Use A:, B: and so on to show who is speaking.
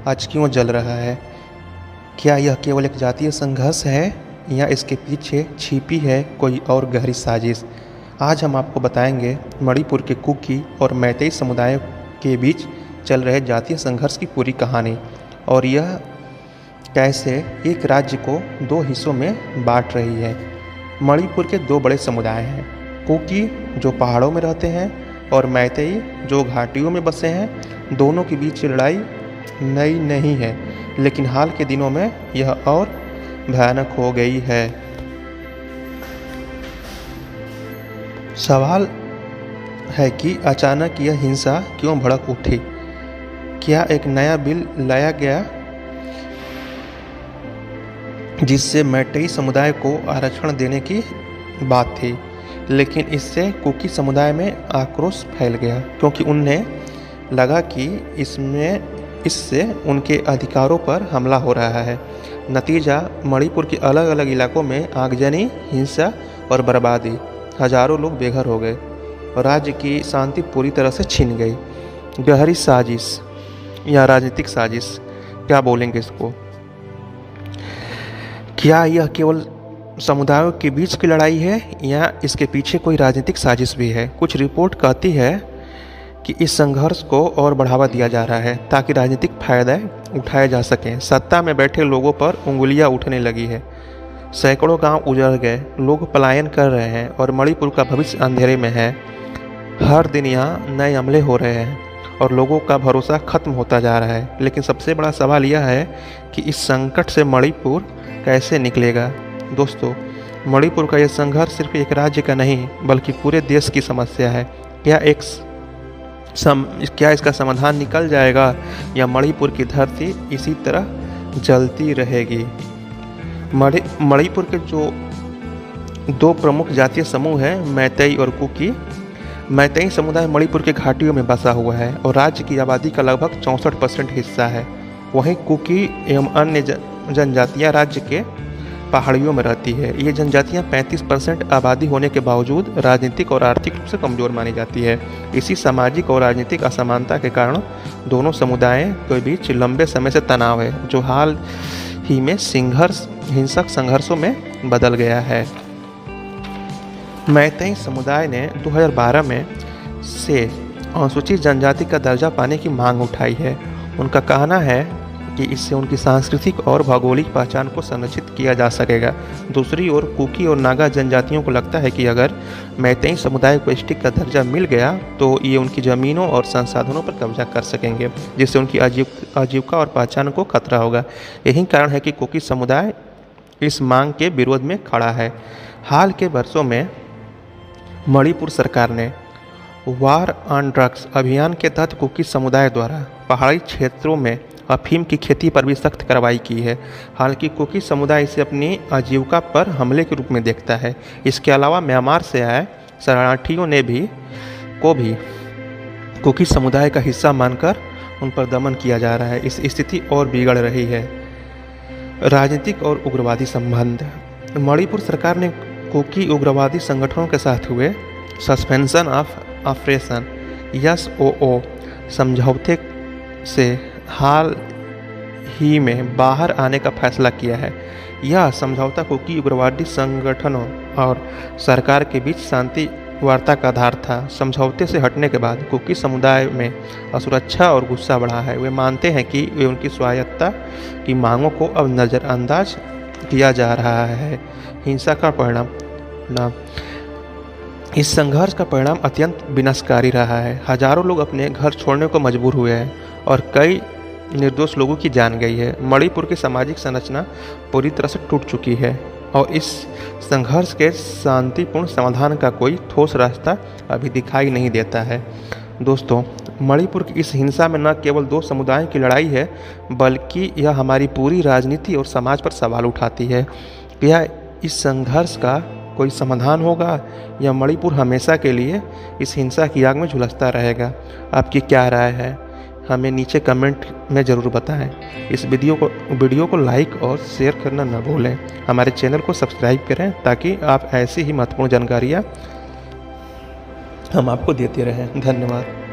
A: आज क्यों जल रहा है? क्या यह केवल एक जातीय संघर्ष है या इसके पीछे छिपी है कोई और गहरी साजिश? आज हम आपको बताएंगे मणिपुर के कुकी और मैतेई समुदायों के बीच चल रहे जातीय संघर्ष की पूरी कहानी और यह कैसे एक राज्य को दो हिस्सों में बांट रही है। मणिपुर के दो बड़े समुदाय हैं, कुकी जो पहाड़ों में रहते हैं और मैतेई जो घाटियों में बसे हैं। दोनों के बीच लड़ाई नई नहीं है, लेकिन हाल के दिनों में यह और भयानक हो गई है। सवाल है कि अचानक यह हिंसा क्यों भड़क उठी? क्या एक नया बिल लाया गया जिससे मैतेई समुदाय को आरक्षण देने की बात थी, लेकिन इससे कुकी समुदाय में आक्रोश फैल गया क्योंकि उन्हें लगा कि इससे उनके अधिकारों पर हमला हो रहा है। नतीजा मणिपुर के अलग अलग इलाकों में आगजनी, हिंसा और बर्बादी। हजारों लोग बेघर हो गए और राज्य की शांति पूरी तरह से छिन गई। गहरी साजिश या राजनीतिक साजिश, क्या बोलेंगे इसको? क्या यह केवल समुदायों के बीच की लड़ाई है या इसके पीछे कोई राजनीतिक साजिश भी है? कुछ रिपोर्ट कहती है कि इस संघर्ष को और बढ़ावा दिया जा रहा है ताकि राजनीतिक फायदा उठाए जा सकें। सत्ता में बैठे लोगों पर उंगलियां उठने लगी है। सैकड़ों गांव उजड़ गए, लोग पलायन कर रहे हैं और मणिपुर का भविष्य अंधेरे में है। हर दिन यहाँ नए हमले हो रहे हैं और लोगों का भरोसा खत्म होता जा रहा है। लेकिन सबसे बड़ा सवाल यह है कि इस संकट से मणिपुर कैसे निकलेगा? दोस्तों, मणिपुर का यह संघर्ष सिर्फ एक राज्य का नहीं बल्कि पूरे देश की समस्या है। क्या इसका समाधान निकल जाएगा या मणिपुर की धरती इसी तरह जलती रहेगी? मणिपुर के जो दो प्रमुख जातीय समूह हैं, मैतेई और कुकी। मैतेई समुदाय मणिपुर के घाटियों में बसा हुआ है और राज्य की आबादी का लगभग 64% हिस्सा है। वहीं कुकी एवं अन्य जनजातियां राज्य के पहाड़ियों में रहती है। ये जनजातियां 35% आबादी होने के बावजूद राजनीतिक और आर्थिक रूप से कमजोर मानी जाती है। इसी सामाजिक और राजनीतिक असमानता के कारण दोनों समुदायों के बीच लंबे समय से तनाव है, जो हाल ही में हिंसक संघर्षों में बदल गया है। मैतेई समुदाय ने 2012 में से अनुसूचित जनजाति का दर्जा पाने की मांग उठाई है। उनका कहना है कि इससे उनकी सांस्कृतिक और भौगोलिक पहचान को संरक्षित किया जा सकेगा। दूसरी ओर कुकी और नागा जनजातियों को लगता है कि अगर मैतेई समुदाय को एसटी का दर्जा मिल गया तो ये उनकी ज़मीनों और संसाधनों पर कब्जा कर सकेंगे, जिससे उनकी आजीविका और पहचान को खतरा होगा। यही कारण है कि कुकी समुदाय इस मांग के विरोध में खड़ा है। हाल के वर्षों में मणिपुर सरकार ने वार ऑन ड्रग्स अभियान के तहत कुकी समुदाय द्वारा पहाड़ी क्षेत्रों में अफीम की खेती पर भी सख्त कार्रवाई की है। हालांकि कुकी समुदाय इसे अपनी आजीविका पर हमले के रूप में देखता है। इसके अलावा म्यांमार से आए शरणार्थियों को भी कुकी समुदाय का हिस्सा मानकर उन पर दमन किया जा रहा है। इस स्थिति और बिगड़ रही है। राजनीतिक और उग्रवादी संबंध। मणिपुर सरकार ने कुकी उग्रवादी संगठनों के साथ हुए सस्पेंशन ऑफ ऑपरेशन SOO समझौते से हाल ही में बाहर आने का फैसला किया है। यह समझौता कुकी उग्रवादी संगठनों और सरकार के बीच शांति वार्ता का आधार था। समझौते से हटने के बाद कुकी समुदाय में असुरक्षा और गुस्सा बढ़ा है। वे मानते हैं कि वे उनकी स्वायत्तता की मांगों को अब नज़रअंदाज किया जा रहा है। हिंसा का परिणाम। इस संघर्ष का परिणाम अत्यंत विनाशकारी रहा है। हजारों लोग अपने घर छोड़ने को मजबूर हुए हैं और कई निर्दोष लोगों की जान गई है। मणिपुर की सामाजिक संरचना पूरी तरह से टूट चुकी है और इस संघर्ष के शांतिपूर्ण समाधान का कोई ठोस रास्ता अभी दिखाई नहीं देता है। दोस्तों, मणिपुर की इस हिंसा में न केवल दो समुदायों की लड़ाई है, बल्कि यह हमारी पूरी राजनीति और समाज पर सवाल उठाती है। क्या इस संघर्ष का कोई समाधान होगा या मणिपुर हमेशा के लिए इस हिंसा की आग में झुलसता रहेगा? आपकी क्या राय है? हमें नीचे कमेंट में ज़रूर बताएं। इस वीडियो को लाइक और शेयर करना न भूलें। हमारे चैनल को सब्सक्राइब करें ताकि आप ऐसी ही महत्वपूर्ण जानकारियाँ हम आपको देते रहें। धन्यवाद।